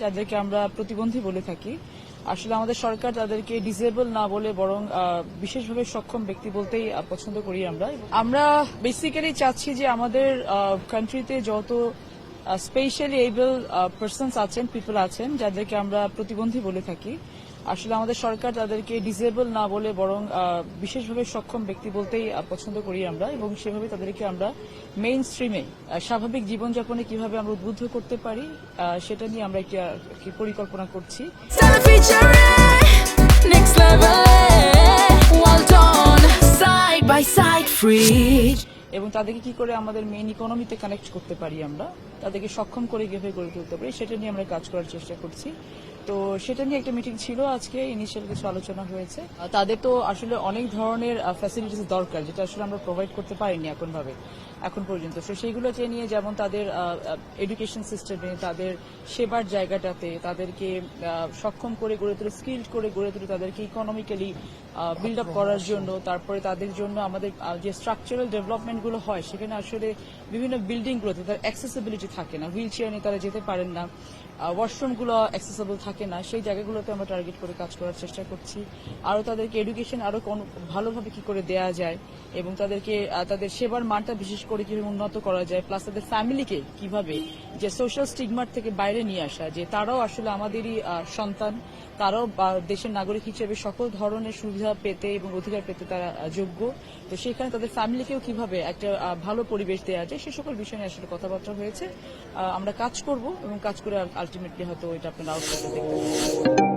যাদেরকে আমরা প্রতিবন্ধী বলে থাকি। আসলে আমাদের সরকার তাদেরকে ডিসেবল না বলে বরং বিশেষভাবে সক্ষম ব্যক্তি বলতেই পছন্দ করি আমরা বেসিক্যালি চাচ্ছি যে আমাদের কান্ট্রিতে যত স্পেশালি এবল পার্সনস আছেন, পিপল আছেন, যাদেরকে আমরা প্রতিবন্ধী বলে থাকি। আসলে আমাদের সরকার তাদেরকে ডিসেবল না বলে বরং বিশেষভাবে সক্ষম ব্যক্তি বলতেই পছন্দ করি আমরা, এবং সেভাবে তাদেরকে আমরা মেইন স্ট্রিমে স্বাভাবিক জীবনযাপনে কিভাবে আমরা উদ্বুদ্ধ করতে পারি সেটা নিয়ে আমরা একটি পরিকল্পনা করছি। এবং তাদেরকে কি করে আমাদের মেইন ইকোনমিতে কানেক্ট করতে পারি, আমরা তাদেরকে সক্ষম করে কিভাবে গড়ে তুলতে পারি সেটা নিয়ে আমরা কাজ করার চেষ্টা করছি। তো সেটা নিয়ে একটা মিটিং ছিল আজকে, ইনিশিয়াল কিছু আলোচনা হয়েছে। তাদের তো আসলে অনেক ধরনের ফ্যাসিলিটিস দরকার, যেটা আসলে আমরা প্রোভাইড করতে পারিনি এখন পর্যন্ত। তো সেইগুলোকে নিয়ে, যেমন তাদের এডুকেশন সিস্টেমে, তাদের সেবার জায়গাটাতে তাদেরকে সক্ষম করে গড়ে তুলে, স্কিল্ড করে গড়ে তুলে, তাদেরকে ইকোনমিক্যালি বিল্ড আপ করার জন্য, তারপরে তাদের জন্য আমাদের যে স্ট্রাকচারাল ডেভেলপমেন্টগুলো হয় সেখানে আসলে বিভিন্ন বিল্ডিংগুলোতে তার অ্যাক্সেসিবিলিটি থাকে না, হুইল চেয়ার নিয়ে তারা যেতে পারেন না, ওয়াশরুমগুলো অ্যাক্সেসিবল থাকে না, সেই জায়গাগুলোতে আমরা টার্গেট করে কাজ করার চেষ্টা করছি। আরও তাদেরকে এডুকেশন আরও ভালোভাবে কি করে দেয়া যায়, এবং তাদেরকে তাদের সেবার মানটা বিশেষ করে কিভাবে উন্নত করা যায়, প্লাস তাদের ফ্যামিলিকে কিভাবে যে সোশ্যাল স্টিগমার থেকে বাইরে নিয়ে আসা, যে তারাও আসলে আমাদেরই সন্তান, তারাও দেশের নাগরিক হিসেবে সকল ধরনের সুবিধা পেতে এবং অধিকার পেতে তারা যোগ্য। তো সেখানে তাদের ফ্যামিলিকেও কিভাবে একটা ভালো পরিবেশ দেওয়া যায়, সে সকল বিষয় নিয়ে আসলে কথাবার্তা হয়েছে। আমরা কাজ করব এবং কাজ করে আলটিমেটলি হয়তো এটা আপনারা আউটপুটটা দেখতে পাবেন।